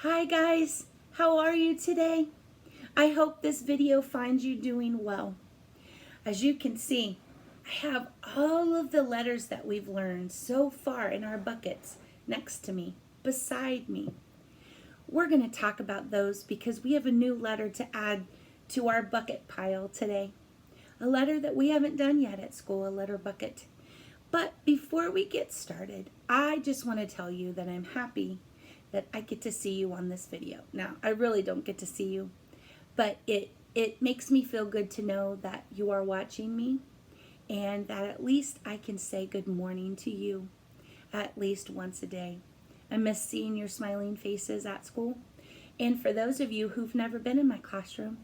Hi guys, how are you today? I hope this video finds you doing well. As you can see, I have all of the letters that we've learned so far in our buckets next to me, beside me. We're going to talk about those because we have a new letter to add to our bucket pile today. A letter that we haven't done yet at school, a letter bucket. But before we get started, I just want to tell you that I'm happy that I get to see you on this video. Now, I really don't get to see you, but it makes me feel good to know that you are watching me and that at least I can say good morning to you at least once a day. I miss seeing your smiling faces at school. And for those of you who've never been in my classroom,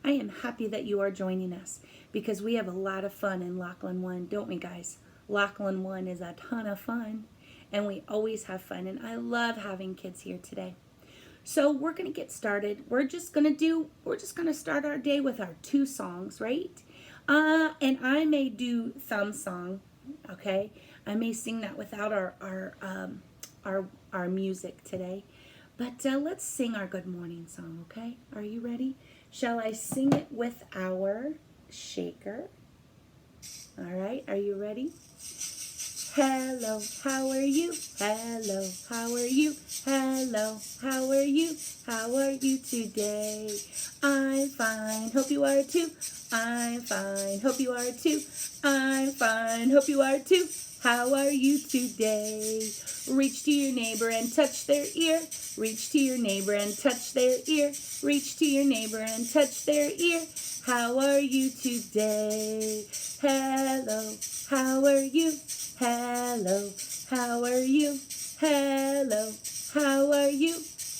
I am happy that you are joining us because we have a lot of fun in Lachlan 1, don't we guys? Lachlan 1 is a ton of fun, and we always have fun, and I love having kids here today. So we're going to get started. We're just going to start our day with our 2 songs, right? And I may do thumb song, okay? I may sing that without our music today. But let's sing our good morning song, okay? Are you ready? Shall I sing it with our shaker? All right, are you ready? Hello, how are you? Hello, how are you? Hello, how are you? How are you today? I'm fine, hope you are too. I'm fine, hope you are too. I'm fine, hope you are too. How are you today? Reach to your neighbor and touch their ear. Reach to your neighbor and touch their ear. Reach to your neighbor and touch their ear. How are you today? Hello, how are you? Hello, how are you? Hello, how are you?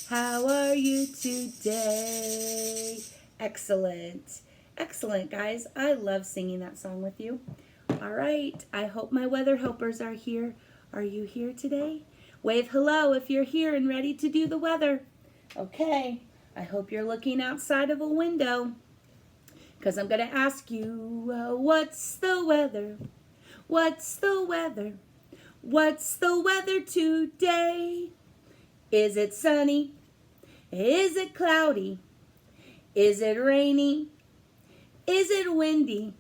How are you today? Excellent. Excellent, guys. I love singing that song with you. All right. I hope my weather helpers are here. Are you here today? Wave hello if you're here and ready to do the weather. Okay. I hope you're looking outside of a window because I'm going to ask you, what's the weather? What's the weather? What's the weather today? Is it sunny? Is it cloudy? Is it rainy? Is it windy?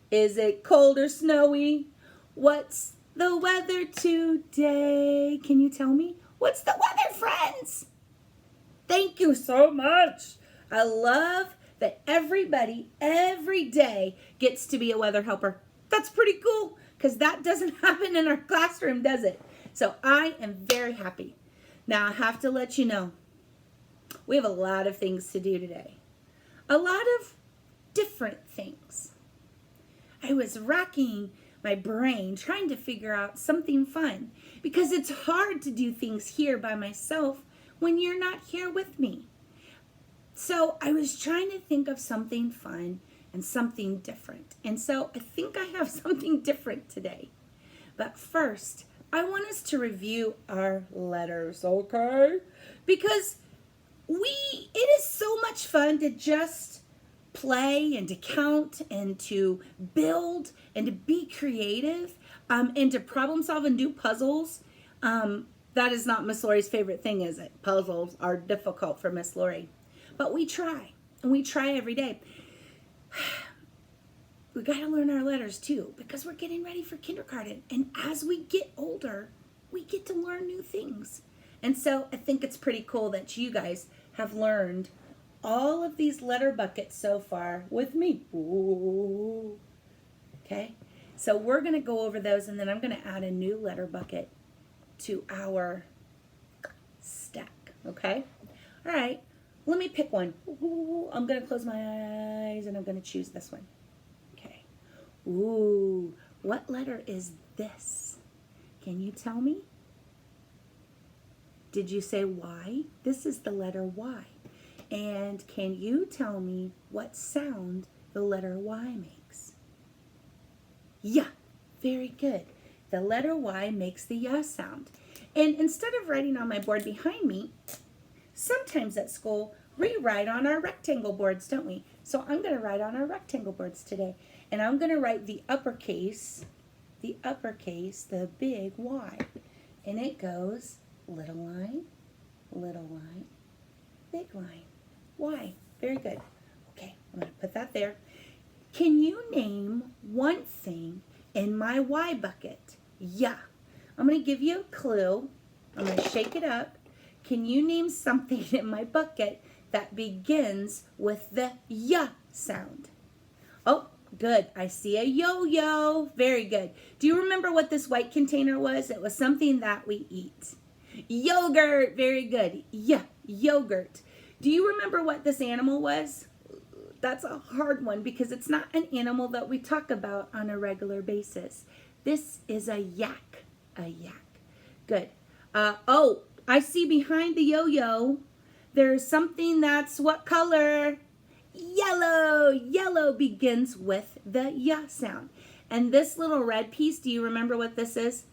Is it cold or snowy? What's the weather today? Can you tell me? What's the weather, friends? Thank you so much. I love that everybody, every day, gets to be a weather helper. That's pretty cool because that doesn't happen in our classroom, does it? So I am very happy. Now I have to let you know, we have a lot of things to do today. A lot of different things. I was racking my brain trying to figure out something fun because it's hard to do things here by myself when you're not here with me. So I was trying to think of something fun and something different. And so I think I have something different today. But first, I want us to review our letters, okay? Because it is so much fun to just play and to count and to build and to be creative and to problem solve and do puzzles. That is not Miss Lori's favorite thing, is it? Puzzles are difficult for Miss Lori. But we try, and we try every day. We got to learn our letters too because we're getting ready for kindergarten. And as we get older, we get to learn new things. And so I think it's pretty cool that you guys have learned all of these letter buckets so far with me. Ooh. Okay, so we're going to go over those and then I'm going to add a new letter bucket to our stack. Okay, all right. Let me pick one. Ooh, I'm going to close my eyes and I'm going to choose this one. Okay. Ooh, what letter is this? Can you tell me? Did you say Y? This is the letter Y. And can you tell me what sound the letter Y makes? Yeah, very good. The letter Y makes the yeah sound. And instead of writing on my board behind me, sometimes at school, we write on our rectangle boards, don't we? So I'm going to write on our rectangle boards today. And I'm going to write the uppercase, the big Y. And it goes little I, little line, big line. Y. Very good. Okay, I'm going to put that there. Can you name one thing in my Y bucket? Yeah. I'm going to give you a clue. I'm going to shake it up. Can you name something in my bucket that begins with the Y sound? Oh, good. I see a yo-yo. Very good. Do you remember what this white container was? It was something that we eat. Yogurt. Very good. Yeah, yogurt. Do you remember what this animal was? That's a hard one because it's not an animal that we talk about on a regular basis. This is a yak. A yak. Good. Oh, I see behind the yo-yo, there's something that's what color? Yellow. Yellow begins with the y sound. And this little red piece, do you remember what this is?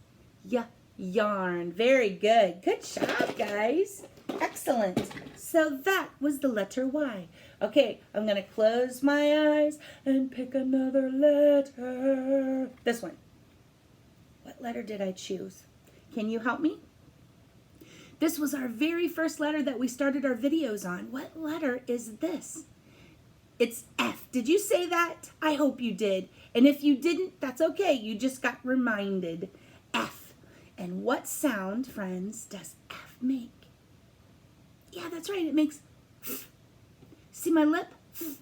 Yarn. Very good. Good job, guys. Excellent. So that was the letter Y. Okay, I'm going to close my eyes and pick another letter. This one. What letter did I choose? Can you help me? This was our very first letter that we started our videos on. What letter is this? It's F. Did you say that? I hope you did. And if you didn't, that's okay. You just got reminded. F. And what sound, friends, does F make? Yeah, that's right. It makes F. See my lip? F.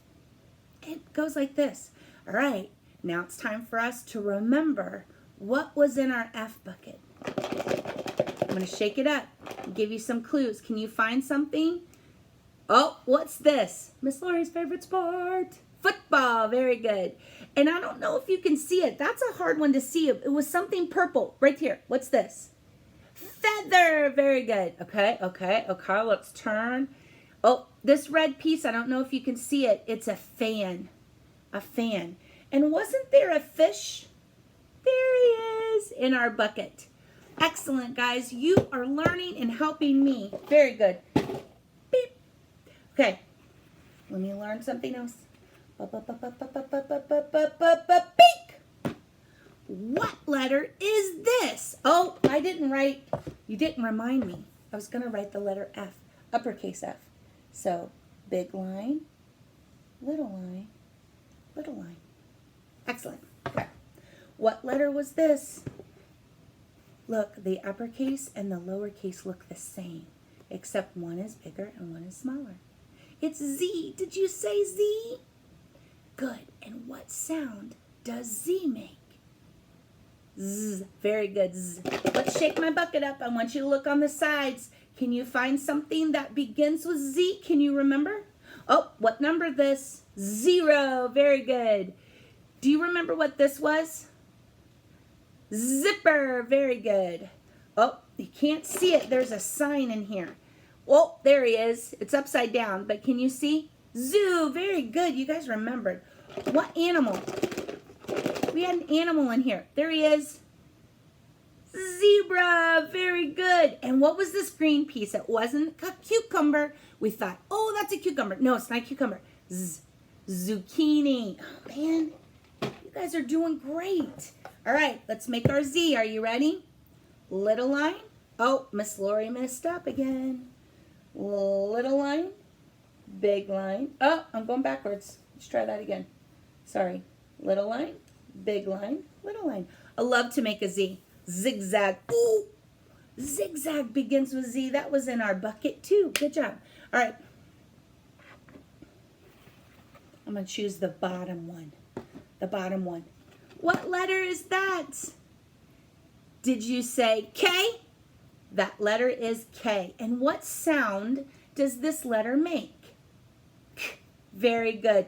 It goes like this. All right. Now it's time for us to remember what was in our F bucket. I'm going to shake it up and give you some clues. Can you find something? Oh, what's this? Miss Lori's favorite sport. Football. Very good. And I don't know if you can see it. That's a hard one to see. It was something purple right here. What's this? Feather. Very good. Okay. Let's turn. Oh, this red piece, I don't know if you can see it. It's a fan. A fan. And wasn't there a fish? There he is in our bucket. Excellent, guys. You are learning and helping me. Very good. Beep. Okay. Let me learn something else. Beep. What letter is this? Oh, I didn't write. You didn't remind me. I was going to write the letter F, uppercase F. So, big line, little line, little line. Excellent. Okay. What letter was this? Look, the uppercase and the lowercase look the same, except one is bigger and one is smaller. It's Z. Did you say Z? Good. And what sound does Z make? Z. Very good. Z. Let's shake my bucket up. I want you to look on the sides. Can you find something that begins with Z? Can you remember? Oh, what number this? 0. Very good. Do you remember what this was? Zipper. Very good. Oh, you can't see it. There's a sign in here. Oh, there he is. It's upside down, but can you see? Zoo. Very good. You guys remembered. What animal? We had an animal in here. There he is. Zebra. Very good. And what was this green piece? It wasn't a cucumber. We thought, oh, that's a cucumber. No, it's not a cucumber. Zucchini. Oh, man. You guys are doing great. All right, let's make our Z. Are you ready? Little line. Oh, Miss Lori messed up again. Little line. Big line. Oh, I'm going backwards. Let's try that again. Sorry. Little line. Big line. Little line. I love to make a Z. Zigzag. Ooh. Zigzag begins with Z. That was in our bucket too. Good job. All right. I'm going to choose the bottom one. The bottom one. What letter is that? Did you say K? That letter is K. And what sound does this letter make? K. Very good.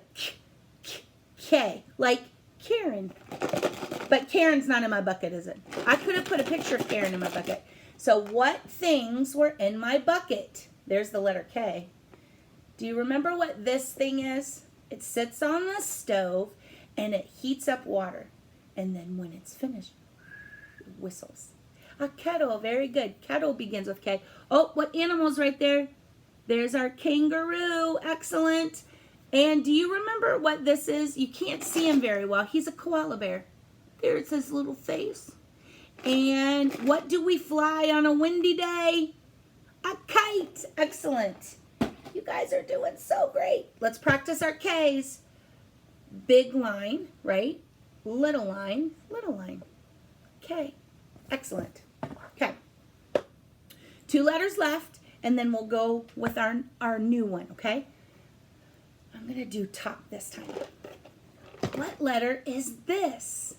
K. Like Karen. But Karen's not in my bucket, is it? I could have put a picture of Karen in my bucket. So what things were in my bucket? There's the letter K. Do you remember what this thing is? It sits on the stove and it heats up water. And then when it's finished, it whistles. A kettle. Very good. Kettle begins with K. Oh, what animal's right there? There's our kangaroo. Excellent. And do you remember what this is? You can't see him very well. He's a koala bear. There's his little face. And what do we fly on a windy day? A kite. Excellent. You guys are doing so great. Let's practice our K's. Big line, right? Little line, little line. K. Excellent. Okay. 2 letters left, and then we'll go with our new one, okay? I'm going to do top this time. What letter is this?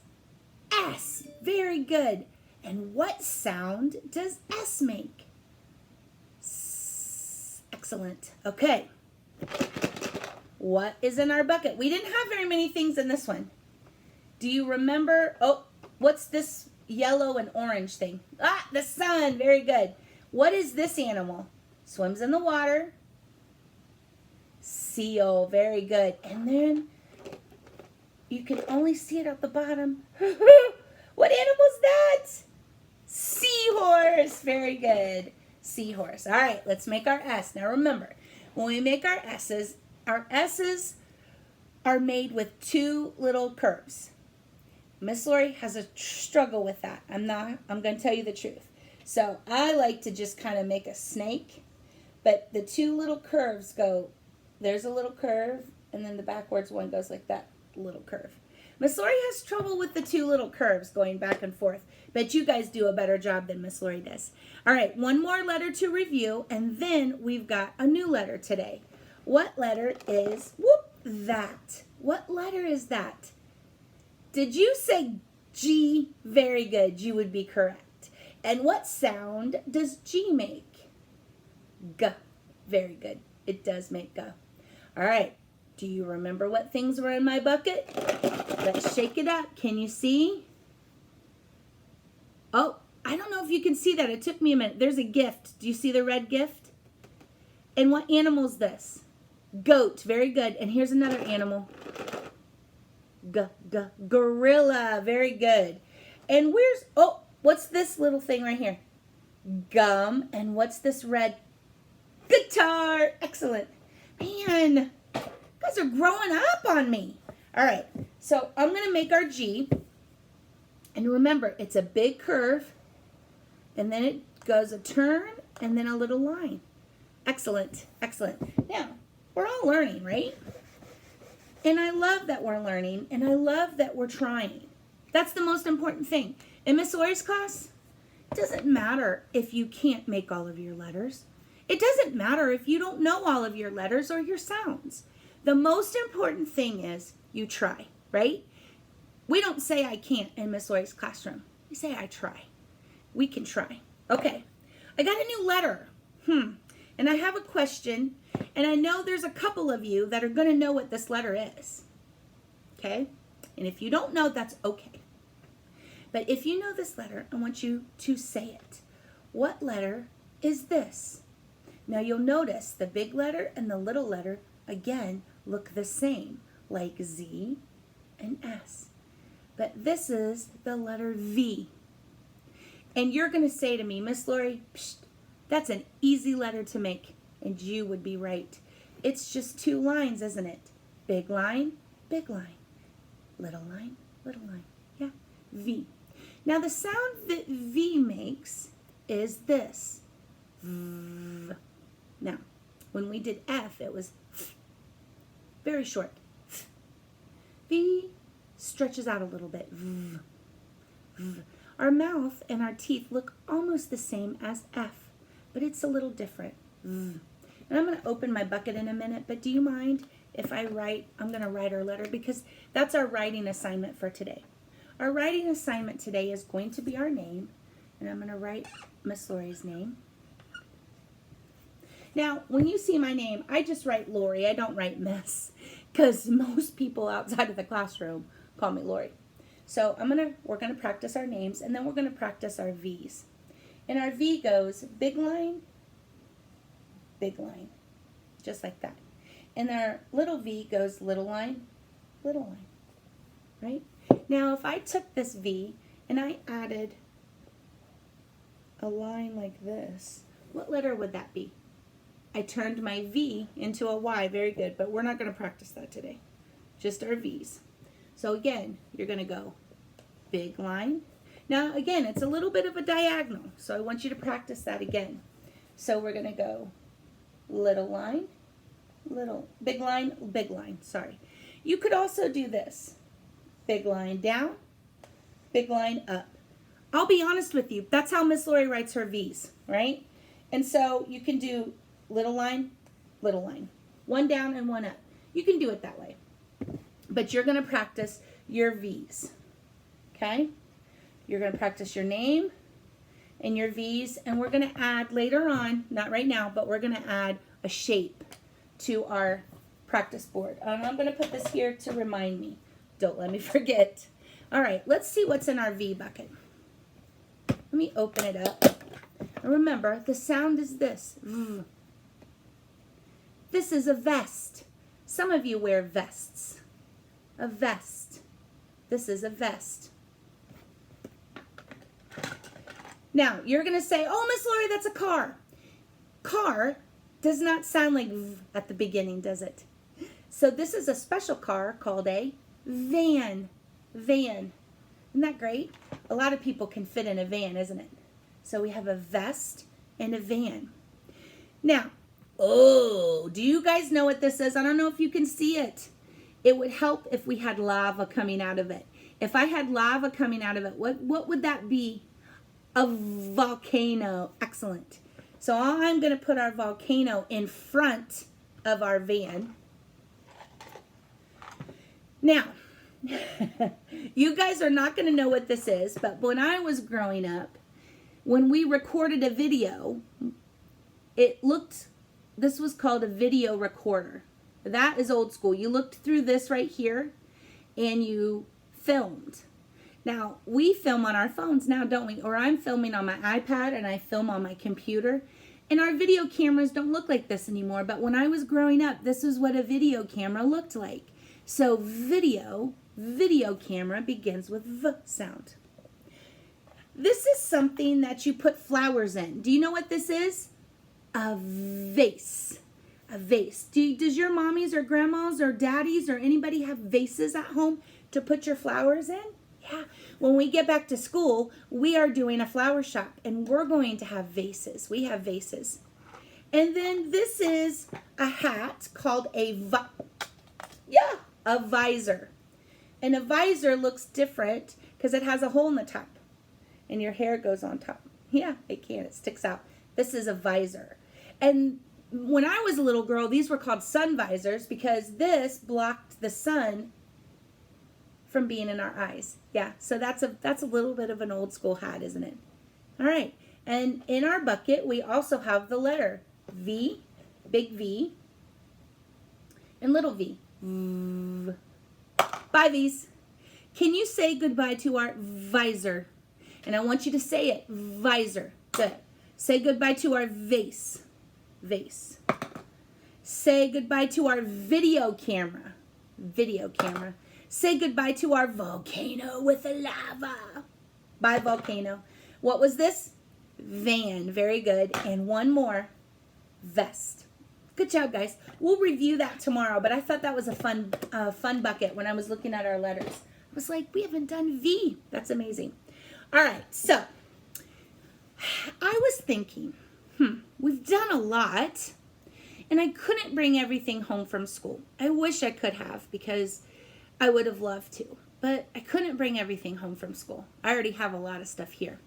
S. Very good. And what sound does S make? S. Excellent. Okay. What is in our bucket? We didn't have very many things in this one. Do you remember? Oh, what's this yellow and orange thing? Ah, the sun. Very good. What is this animal? Swims in the water. Seal. Very good. And then you can only see it at the bottom. What animal is that? Seahorse. Very good. Seahorse. All right, let's make our S. Now remember, when we make our S's are made with 2 little curves. Miss Lori has a struggle with that. I'm going to tell you the truth. So I like to just kind of make a snake, but the 2 little curves go, there's a little curve, and then the backwards one goes like that little curve. Miss Lori has trouble with the 2 little curves going back and forth, but you guys do a better job than Miss Lori does. All right, one more letter to review, and then we've got a new letter today. What letter is, that? What letter is that? Did you say G? Very good, you would be correct. And what sound does G make? G. Very good, it does make G. All right, do you remember what things were in my bucket? Let's shake it up. Can you see? Oh, I don't know if you can see that. It took me a minute. There's a gift. Do you see the red gift? And what animal is this? Goat. Very good. And here's another animal. Gorilla. Very good. And what's this little thing right here? Gum. And what's this red? Guitar. Excellent. Man, you guys are growing up on me. All right, so I'm going to make our G. And remember, it's a big curve. And then it goes a turn and then a little line. Excellent, excellent. Now, we're all learning, right? And I love that we're learning, and I love that we're trying. That's the most important thing. In Miss Lori's class, it doesn't matter if you can't make all of your letters. It doesn't matter if you don't know all of your letters or your sounds. The most important thing is you try, right? We don't say I can't in Miss Lori's classroom. We say I try. We can try. Okay, I got a new letter. And I have a question, and I know there's a couple of you that are going to know what this letter is. Okay? And if you don't know, that's okay. But if you know this letter, I want you to say it. What letter is this? Now you'll notice the big letter and the little letter, again, look the same, like Z and S. But this is the letter V. And you're going to say to me, Miss Lori, psst, that's an easy letter to make. And you would be right. It's just 2 lines, isn't it? Big line, little line, little line. Yeah, V. Now the sound that V makes is this. V. Now, when we did F, it was F. Very short. F. V stretches out a little bit. V. V. Our mouth and our teeth look almost the same as F, but it's a little different. V. And I'm going to open my bucket in a minute, but do you mind if I'm going to write our letter, because that's our writing assignment for today. Our writing assignment today is going to be our name, and I'm going to write Miss Lori's name. Now, when you see my name, I just write Lori. I don't write Miss, because most people outside of the classroom call me Lori. So we're going to practice our names, and then we're going to practice our V's. And our V goes big line, just like that. And our little V goes little line, right? Now, if I took this V and I added a line like this, what letter would that be? I turned my V into a Y. Very good, but we're not going to practice that today. Just our V's. So again, you're going to go big line. Now, again, it's a little bit of a diagonal, so I want you to practice that again. So we're going to go little line, little, big line, sorry. You could also do this. Big line down, big line up. I'll be honest with you, that's how Miss Lori writes her V's, right? And so you can do little line, one down and one up. You can do it that way. But you're going to practice your V's, okay? You're going to practice your name and your V's, and we're going to add later on, not right now, but we're going to add a shape to our practice board. And I'm going to put this here to remind me. Don't let me forget. All right, let's see what's in our V bucket. Let me open it up. And remember, the sound is this. V. This is a vest. Some of you wear vests. A vest. This is a vest. Now, you're going to say, oh, Miss Lori, that's a car. Car does not sound like V at the beginning, does it? So this is a special car called a van. Van. Isn't that great? A lot of people can fit in a van, isn't it? So we have a vest and a van. Now, oh, do you guys know what this is? I don't know if you can see it. It would help if we had lava coming out of it. If I had lava coming out of it, what would that be? A volcano. Excellent. So I'm going to put our volcano in front of our van. Now, you guys are not going to know what this is, but when I was growing up, when we recorded a video, this was called a video recorder. That is old school. You looked through this right here and you filmed. Now, we film on our phones now, don't we? Or I'm filming on my iPad and I film on my computer. And our video cameras don't look like this anymore. But when I was growing up, this is what a video camera looked like. So video camera begins with V sound. This is something that you put flowers in. Do you know what this is? A vase. A vase. Does your mommies or grandmas or daddies or anybody have vases at home to put your flowers in? Yeah. When we get back to school, we are doing a flower shop and we're going to have vases. We have vases. And then this is a hat called a visor. And a visor looks different because it has a hole in the top. And your hair goes on top. Yeah, it can. It sticks out. This is a visor. And when I was a little girl, these were called sun visors because this blocked the sun from being in our eyes. Yeah, so that's a little bit of an old school hat, isn't it? All right. And in our bucket, we also have the letter V, big V, and little v. Bye, V's. Can you say goodbye to our visor? And I want you to say it, visor. Good. Say goodbye to our vase. Vase. Say goodbye to our video camera. Video camera. Say goodbye to our volcano with the lava. Bye, volcano. What was this? Van. Very good. And one more. Vest. Good job, guys. We'll review that tomorrow, but I thought that was a fun bucket when I was looking at our letters. I was like, we haven't done V. That's amazing. All right, so I was thinking, we've done a lot, and I couldn't bring everything home from school. I wish I could have because I would have loved to, but I couldn't bring everything home from school. I already have a lot of stuff here.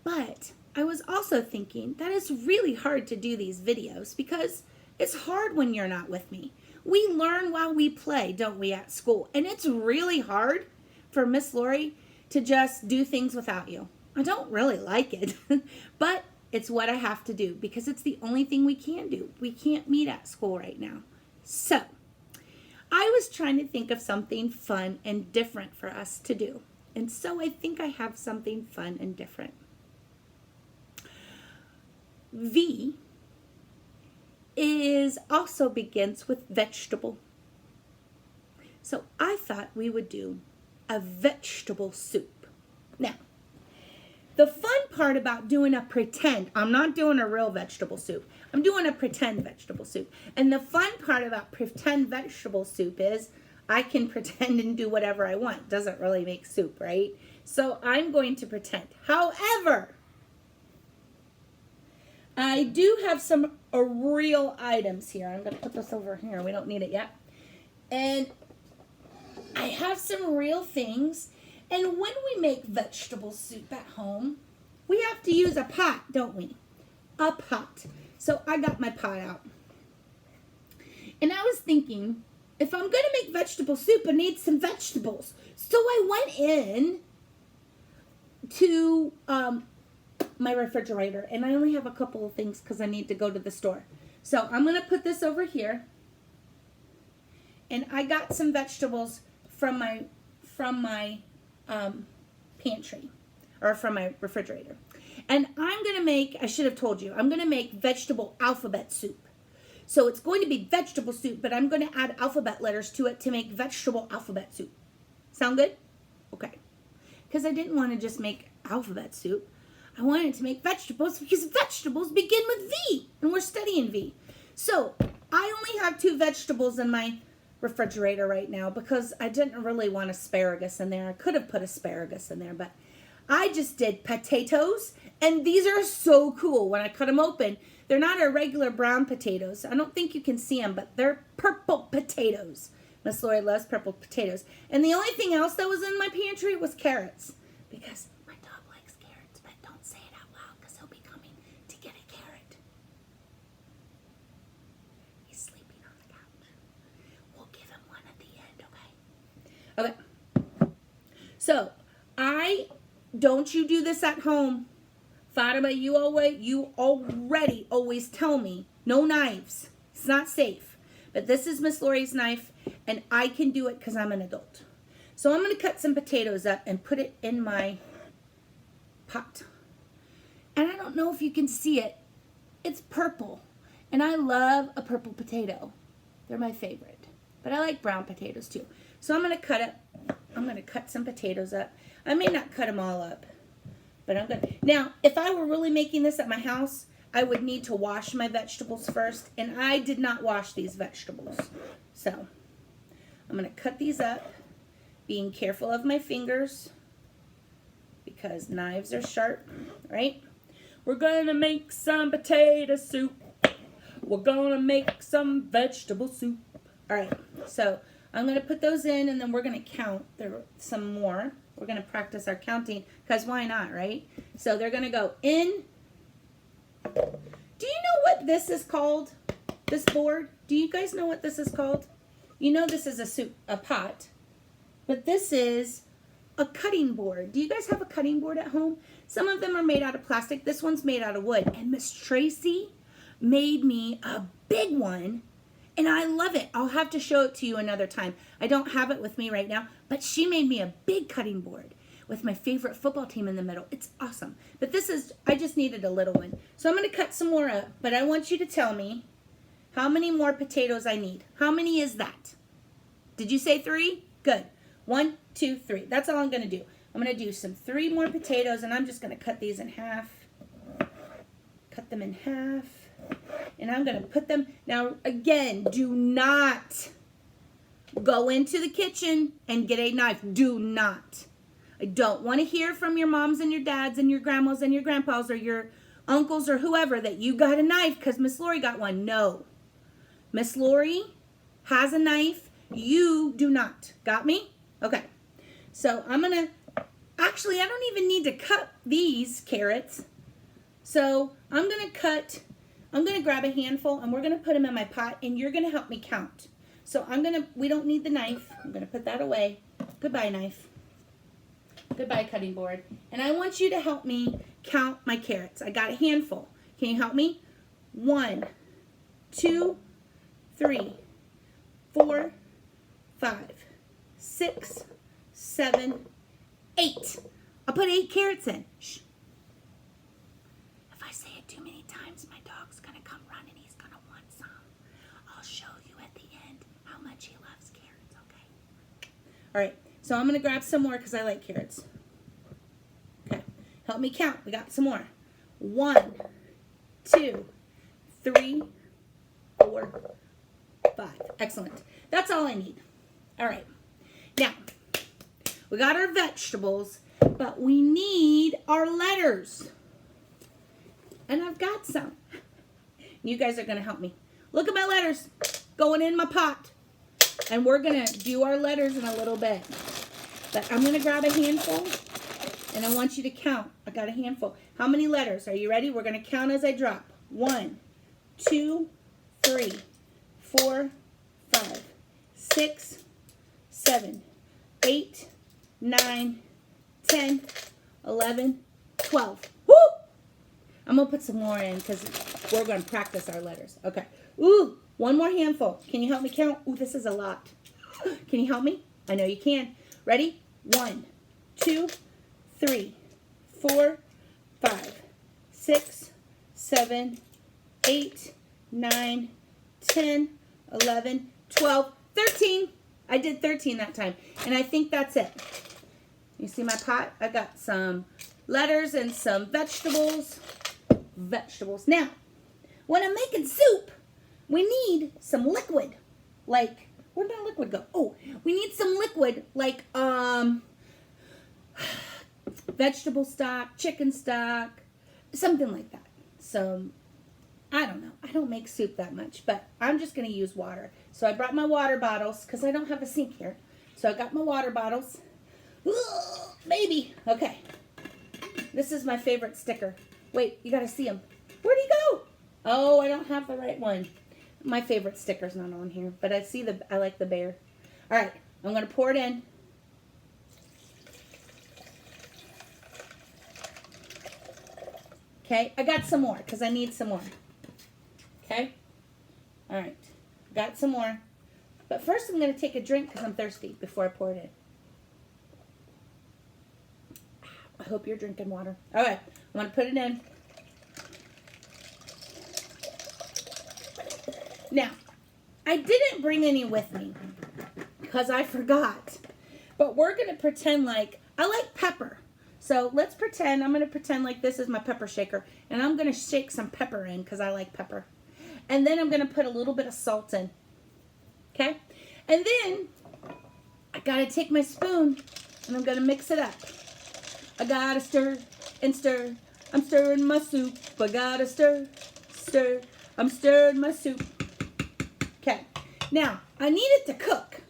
But I was also thinking that it's really hard to do these videos because it's hard when you're not with me. We learn while we play, don't we, at school? And it's really hard for Miss Lori to just do things without you. I don't really like it, but it's what I have to do because it's the only thing we can do. We can't meet at school right now. So I was trying to think of something fun and different for us to do. And so I think I have something fun and different. V also begins with vegetable. So I thought we would do a vegetable soup. Now, the fun part about doing a pretend, I'm not doing a real vegetable soup. I'm doing a pretend vegetable soup. And the fun part about pretend vegetable soup is I can pretend and do whatever I want. Doesn't really make soup, right? So I'm going to pretend. However, I do have some real items here. I'm going to put this over here. We don't need it yet. And I have some real things. And when we make vegetable soup at home, we have to use a pot, don't we? A pot. So I got my pot out. And I was thinking, if I'm going to make vegetable soup, I need some vegetables. So I went in to my refrigerator, and I only have a couple of things because I need to go to the store. So I'm going to put this over here, and I got some vegetables from my pantry, or from my refrigerator. And I'm going to make, I should have told you, I'm going to make vegetable alphabet soup. So it's going to be vegetable soup, but I'm going to add alphabet letters to it to make vegetable alphabet soup. Sound good? Okay. Because I didn't want to just make alphabet soup. I wanted to make vegetables because vegetables begin with V, and we're studying V. So I only have 2 vegetables in my refrigerator right now because I didn't really want asparagus in there. I could have put asparagus in there, but I just did potatoes, and these are so cool. When I cut them open, they're not our regular brown potatoes. I don't think you can see them, but they're purple potatoes. Miss Lori loves purple potatoes. And the only thing else that was in my pantry was carrots, because my dog likes carrots, but don't say it out loud because he'll be coming to get a carrot. He's sleeping on the couch. We'll give him one at the end, okay? Okay. So, don't you do this at home. Fatima, you already always tell me, no knives. It's not safe. But this is Miss Lori's knife, and I can do it because I'm an adult. So I'm going to cut some potatoes up and put it in my pot. And I don't know if you can see it. It's purple. And I love a purple potato. They're my favorite. But I like brown potatoes too. So I'm going to cut some potatoes up. I may not cut them all up, but I'm going to. Now, if I were really making this at my house, I would need to wash my vegetables first, and I did not wash these vegetables. So I'm going to cut these up, being careful of my fingers because knives are sharp, right? We're going to make some potato soup. We're going to make some vegetable soup. All right, so I'm going to put those in, and then we're going to count some more. We're going to practice our counting because why not, right? So they're going to go in. Do you know what this is called? This board? Do you guys know what this is called? You know this is a pot, but this is a cutting board. Do you guys have a cutting board at home? Some of them are made out of plastic. This one's made out of wood. And Miss Tracy made me a big one, and I love it. I'll have to show it to you another time. I don't have it with me right now, but she made me a big cutting board with my favorite football team in the middle. It's awesome. But I just needed a little one. So I'm going to cut some more up, but I want you to tell me how many more potatoes I need. How many is that? Did you say 3? Good. 1, 2, 3. That's all I'm going to do. I'm going to do 3 more potatoes, and I'm just going to cut these in half. Cut them in half. And I'm going to put them. Now, again, do not go into the kitchen and get a knife. Do not. I don't want to hear from your moms and your dads and your grandmas and your grandpas or your uncles or whoever that you got a knife because Miss Lori got one. No. Miss Lori has a knife. You do not. Got me? Okay. So I'm going to, actually, I don't even need to cut these carrots. So I'm going to grab a handful and we're going to put them in my pot and you're going to help me count. So we don't need the knife. I'm going to put that away. Goodbye, knife. Goodbye, cutting board. And I want you to help me count my carrots. I got a handful. Can you help me? 1, 2, 3, 4, 5, 6, 7, 8. I'll put 8 carrots in. Shh. If I say it too many times, my dog's going to come run and he's going to want some. I'll show you at the end how much he loves carrots, okay? All right. So I'm going to grab some more because I like carrots. Okay. Help me count. We got some more. 1, 2, 3, 4, 5. Excellent. That's all I need. All right. Now, we got our vegetables, but we need our letters. And I've got some. You guys are going to help me. Look at my letters going in my pot. And we're going to do our letters in a little bit. But I'm going to grab a handful, and I want you to count. I got a handful. How many letters? Are you ready? We're going to count as I drop. 1, 2, 3, 4, 5, 6, 7, 8, 9, 10, 11, 12. Woo! I'm going to put some more in because we're going to practice our letters. Okay. Ooh, one more handful. Can you help me count? Ooh, this is a lot. Can you help me? I know you can. Ready? 1, 2, 3, 4, 5, 6, 7, 8, 9, 10, 11, 12, 13. I did 13 that time. And I think that's it. You see my pot? I got some letters and some vegetables. Now, when I'm making soup, we need some liquid. Like, where'd my liquid go? Oh, we need some liquid like vegetable stock, chicken stock, something like that. So, I don't know. I don't make soup that much, but I'm just going to use water. So I brought my water bottles because I don't have a sink here. So I got my water bottles. Ooh, baby. Okay. This is my favorite sticker. Wait, you got to see him. Where'd he go? Oh, I don't have the right one. My favorite sticker's not on here, but I like the bear. All right, I'm going to pour it in. Okay, I got some more because I need some more. Okay? All right, got some more. But first I'm going to take a drink because I'm thirsty before I pour it in. I hope you're drinking water. All right, I'm going to put it in. Now, I didn't bring any with me because I forgot. But we're going to pretend like, I like pepper. So let's pretend, I'm going to pretend like this is my pepper shaker. And I'm going to shake some pepper in because I like pepper. And then I'm going to put a little bit of salt in. Okay? And then I got to take my spoon and I'm going to mix it up. I got to stir and stir. I'm stirring my soup. I got to stir, stir. I'm stirring my soup. Okay. Now, I need it to cook.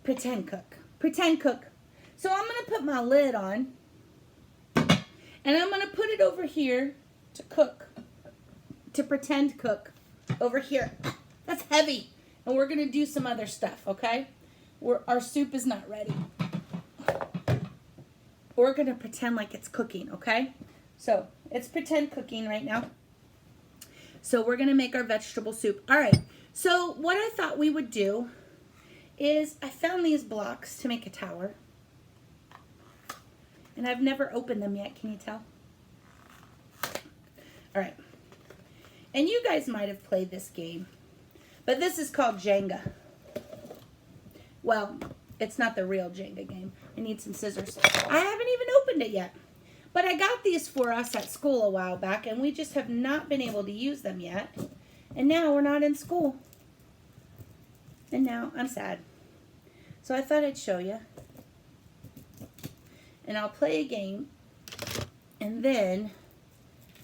Pretend cook. Pretend cook. So I'm going to put my lid on. And I'm going to put it over here to cook. To pretend cook. Over here. That's heavy. And we're going to do some other stuff, okay? Our soup is not ready. We're going to pretend like it's cooking, okay? So, it's pretend cooking right now. So, we're going to make our vegetable soup. All right. So, what I thought we would do is I found these blocks to make a tower. And I've never opened them yet. Can you tell? All right. And you guys might have played this game. But this is called Jenga. Well, it's not the real Jenga game. I need some scissors. I haven't even opened it yet. But I got these for us at school a while back, and we just have not been able to use them yet. And now we're not in school. And now I'm sad. So I thought I'd show you. And I'll play a game, and then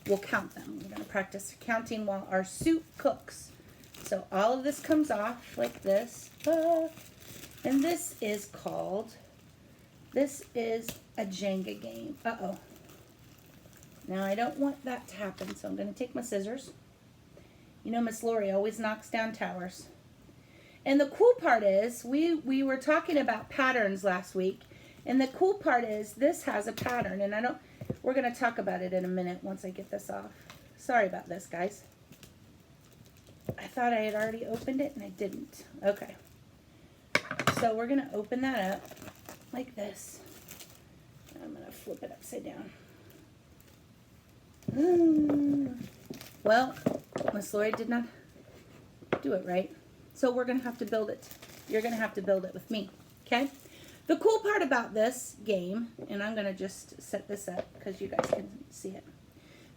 we'll count them. We're going to practice counting while our soup cooks. So all of this comes off like this. And this is a Jenga game. Uh-oh. Now I don't want that to happen, so I'm going to take my scissors. You know, Miss Lori always knocks down towers. And the cool part is, we were talking about patterns last week. And the cool part is, this has a pattern. And we're going to talk about it in a minute once I get this off. Sorry about this, guys. I thought I had already opened it, and I didn't. Okay. So we're going to open that up like this. And I'm going to flip it upside down. Well, Miss Lori did not do it right. So we're going to have to build it. You're going to have to build it with me. Okay? The cool part about this game, and I'm going to just set this up because you guys can see it.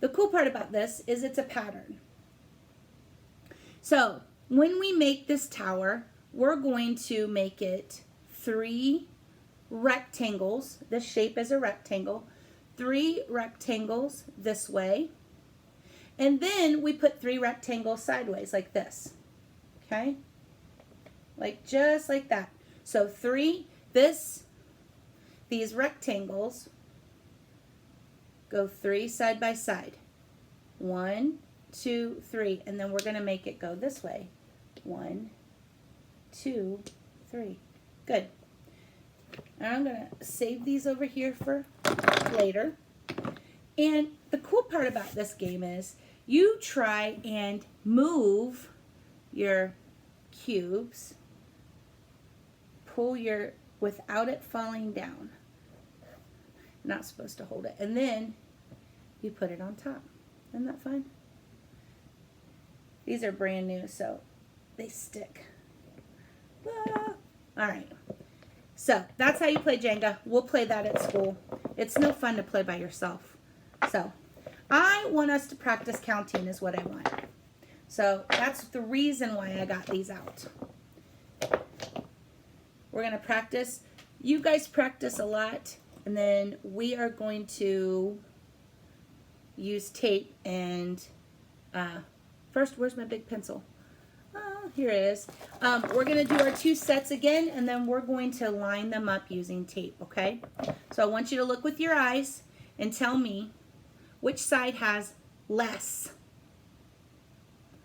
The cool part about this is it's a pattern. So when we make this tower, we're going to make it 3 rectangles. This shape is a rectangle. 3 rectangles this way. And then we put 3 rectangles sideways like this. Okay? Like just like that. So 3, these rectangles go 3 side by side. 1, 2, 3. And then we're going to make it go this way. 1, 2, 3. Good. And I'm going to save these over here for later. And the cool part about this game is you try and move your cubes, pull your, without it falling down. Not supposed to hold it. And then you put it on top. Isn't that fun? These are brand new, so they stick. Ah. All right. So that's how you play Jenga. We'll play that at school. It's no fun to play by yourself. So I want us to practice counting is what I want. So that's the reason why I got these out. We're going to practice. You guys practice a lot. And then we are going to use tape and first, where's my big pencil? Here it is. We're going to do our 2 sets again, and then we're going to line them up using tape, okay? So I want you to look with your eyes and tell me which side has less.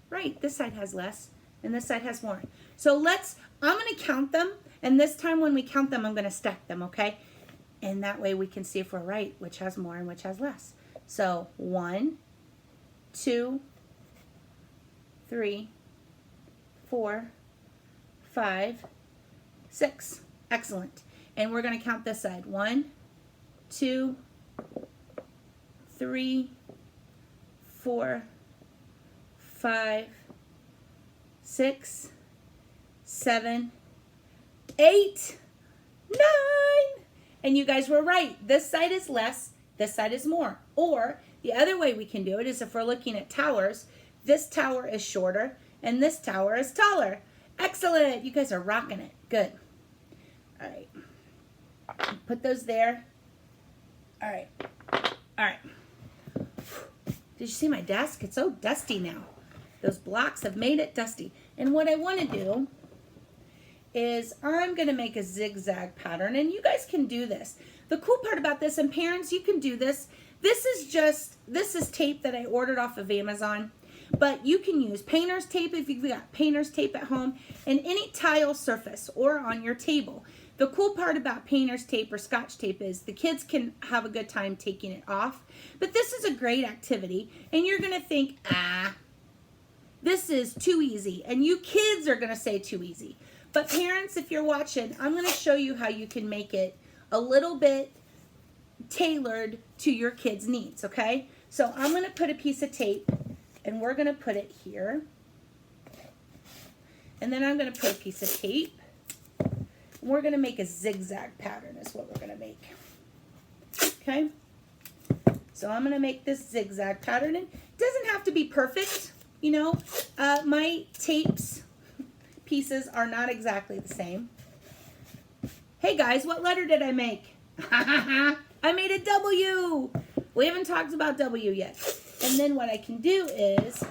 Right, this side has less, and this side has more. So I'm going to count them, and this time when we count them, I'm going to stack them, okay? And that way we can see if we're right, which has more and which has less. So 1, 2, 3, 4, 5, 6. Excellent. And we're going to count this side. 1, 2, 3, 4, 5, 6, 7, 8, 9. And you guys were right. This side is less, this side is more. Or the other way we can do it is if we're looking at towers, this tower is shorter and this tower is taller. Excellent. You guys are rocking it. Good. All right. Put those there. All right. All right. Did you see my desk? It's so dusty now. Those blocks have made it dusty. And what I want to do is I'm going to make a zigzag pattern, and you guys can do this. The cool part about this, and parents, you can do this. This is tape that I ordered off of Amazon, but you can use painter's tape if you've got painter's tape at home, and any tile surface or on your table. The cool part about painter's tape or scotch tape is the kids can have a good time taking it off, but this is a great activity, and you're going to think, this is too easy, and you kids are going to say too easy. But parents, if you're watching, I'm going to show you how you can make it a little bit tailored to your kids' needs, okay? So I'm going to put a piece of tape, and we're going to put it here. And then I'm going to put a piece of tape. And we're going to make a zigzag pattern is what we're going to make. Okay? So I'm going to make this zigzag pattern. And it doesn't have to be perfect, you know. My tapes pieces are not exactly the same. Hey guys, what letter did I make? I made a W. We haven't talked about W yet. And then what I can do is,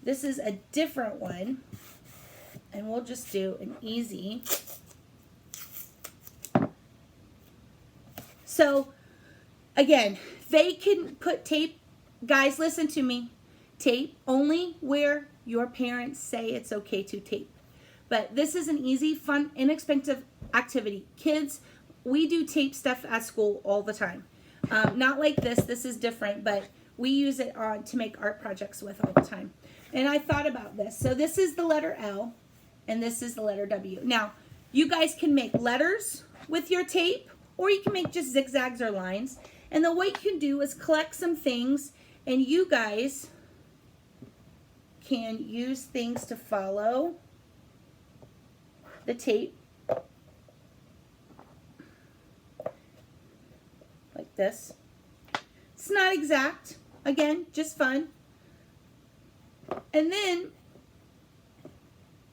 this is a different one, and we'll just do an easy. So again, they can put tape. Guys, listen to me. Tape only where your parents say it's okay to tape. But this is an easy, fun, inexpensive activity. Kids, we do tape stuff at school all the time. Not like this. This is different, but we use it to make art projects with all the time. And I thought about this. So this is the letter L, and this is the letter W. Now, you guys can make letters with your tape, or you can make just zigzags or lines. And then what you can do is collect some things, and you guys can use things to follow the tape like this. It's not exact. Again, just fun. And then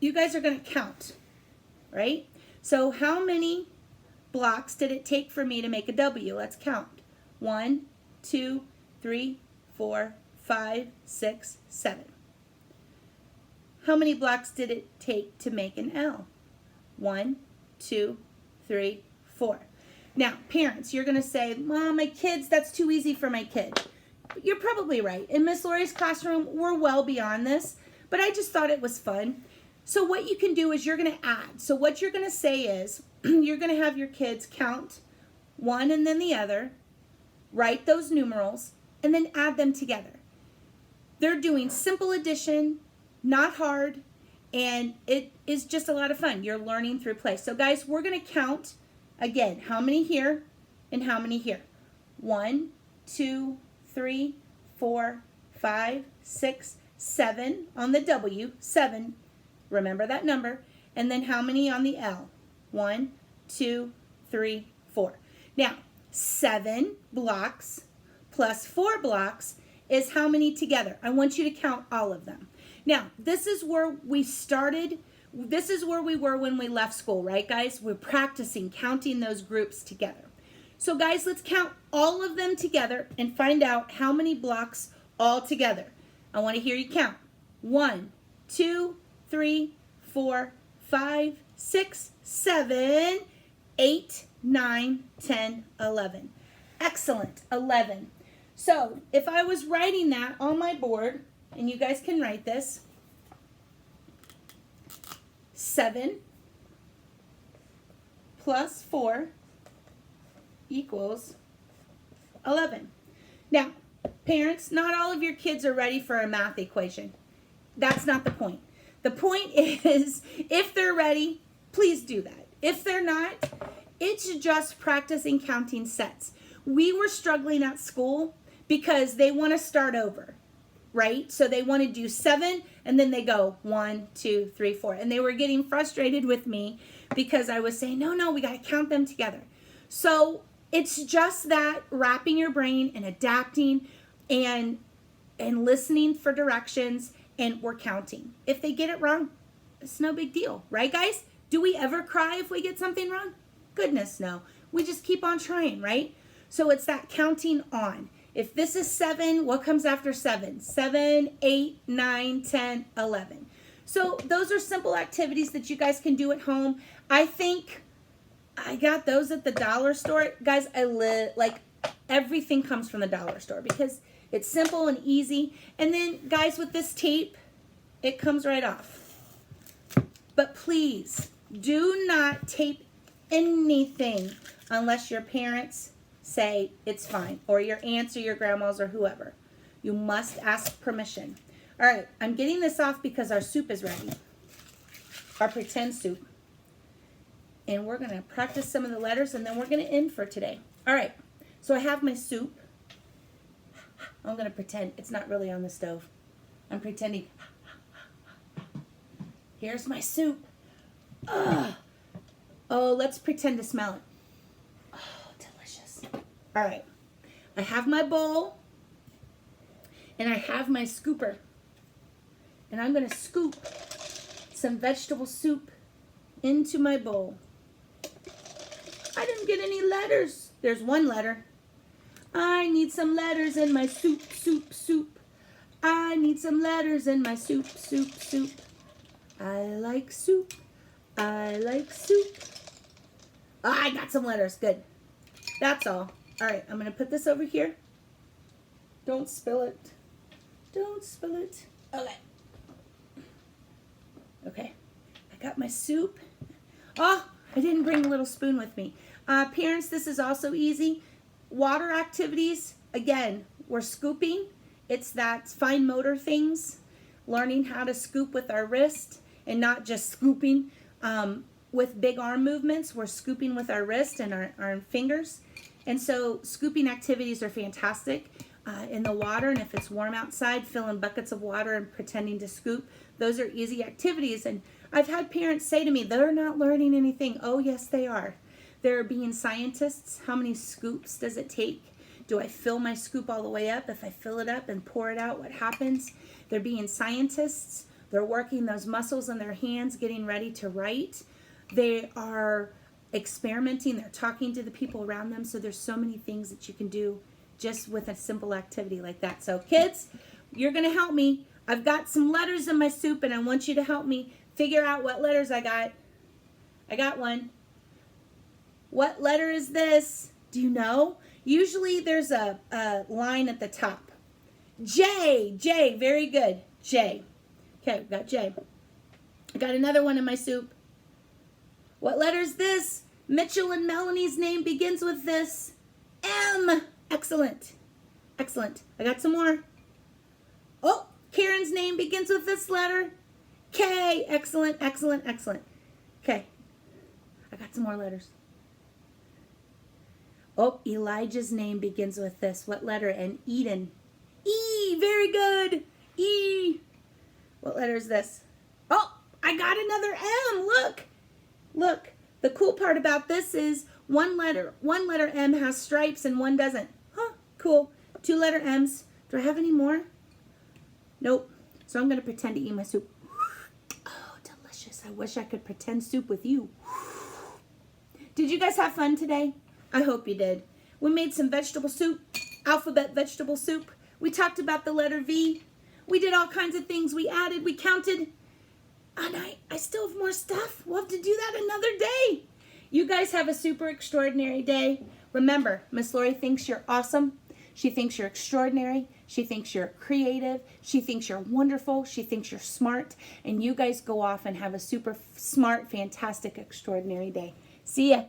you guys are going to count, right? So how many blocks did it take for me to make a W? Let's count. 1, 2, 3, 4, 5, 6, 7. How many blocks did it take to make an L? 1, 2, 3, 4. Now, parents, you're going to say, Mom, my kids, that's too easy for my kid. You're probably right. In Miss Lori's classroom, we're well beyond this, but I just thought it was fun. So what you can do is you're going to add. So what you're going to say is you're going to have your kids count one and then the other, write those numerals, and then add them together. They're doing simple addition, not hard, and it is just a lot of fun. You're learning through play. So guys, we're going to count again, how many here and how many here? 1, 2, 3, 4, 5, 6, 7 on the W, 7. Remember that number. And then how many on the L? 1, 2, 3, 4. Now, 7 blocks plus 4 blocks is how many together? I want you to count all of them. Now, this is where we started. This is where we were when we left school, right, guys? We're practicing counting those groups together. So, guys, let's count all of them together and find out how many blocks all together. I want to hear you count. 1, 2, 3, 4, 5, 6, 7, 8, 9, 10, 11. Excellent, 11. So, if I was writing that on my board, and you guys can write this, 7 plus 4 equals 11. Now, parents, not all of your kids are ready for a math equation. That's not the point. The point is, if they're ready, please do that. If they're not, it's just practicing counting sets. We were struggling at school because they want to start over, right? So they want to do 7 and then they go 1, 2, 3, 4. And they were getting frustrated with me because I was saying, no, we got to count them together. So it's just that wrapping your brain and adapting and listening for directions, and we're counting. If they get it wrong, it's no big deal, right, guys? Do we ever cry if we get something wrong? Goodness, no. We just keep on trying, right? So it's that counting on. If this is 7, what comes after 7? 7, 8, 9, 10, 11. So those are simple activities that you guys can do at home. I think I got those at the dollar store. Guys, like everything comes from the dollar store because it's simple and easy. And then, guys, with this tape, it comes right off. But please, do not tape anything unless your parents say it's fine, or your aunts or your grandmas or whoever. You must ask permission. All right, I'm getting this off because our soup is ready. Our pretend soup. And we're going to practice some of the letters, and then we're going to end for today. All right, so I have my soup. I'm going to pretend it's not really on the stove. I'm pretending. Here's my soup. Ugh. Oh, let's pretend to smell it. Oh, delicious. All right. I have my bowl, and I have my scooper. And I'm going to scoop some vegetable soup into my bowl. I didn't get any letters. There's one letter. I need some letters in my soup. I need some letters in my soup. I like soup. I like soup. Oh, I got some letters. Good. That's all. All right, I'm going to put this over here. Don't spill it. Don't spill it. Okay. Okay. I got my soup. Oh, I didn't bring a little spoon with me. Parents, this is also easy. Water activities, again, we're scooping. It's that fine motor things, learning how to scoop with our wrist and not just scooping with big arm movements. We're scooping with our wrist and our fingers. And so scooping activities are fantastic in the water. And if it's warm outside, filling buckets of water and pretending to scoop. Those are easy activities. And I've had parents say to me, they're not learning anything. Oh, yes, they are. They're being scientists. How many scoops does it take? Do I fill my scoop all the way up? If I fill it up and pour it out, what happens? They're being scientists. They're working those muscles in their hands, getting ready to write. They are experimenting. They're talking to the people around them. So there's so many things that you can do just with a simple activity like that. So kids, you're going to help me. I've got some letters in my soup, and I want you to help me figure out what letters I got. I got one. What letter is this? Do you know? Usually there's a line at the top. J. J. Very good. J. Okay, we've got J. I got another one in my soup. What letter is this? Mitchell and Melanie's name begins with this. M. Excellent. Excellent. I got some more. Oh, Karen's name begins with this letter. K. Excellent, excellent, excellent. Okay. I got some more letters. Oh, Elijah's name begins with this. What letter? And Eden. E. Very good. E. What letter is this? Oh, I got another M. Look. Look. The cool part about this is one letter M has stripes and one doesn't. Huh, cool. 2 letter M's. Do I have any more? Nope. So I'm going to pretend to eat my soup. Oh, delicious. I wish I could pretend soup with you. Did you guys have fun today? I hope you did. We made some vegetable soup, alphabet vegetable soup. We talked about the letter V. We did all kinds of things. We added, we counted. And I still have more stuff. We'll have to do that another day. You guys have a super extraordinary day. Remember, Miss Lori thinks you're awesome. She thinks you're extraordinary. She thinks you're creative. She thinks you're wonderful. She thinks you're smart. And you guys go off and have a super smart, fantastic, extraordinary day. See ya.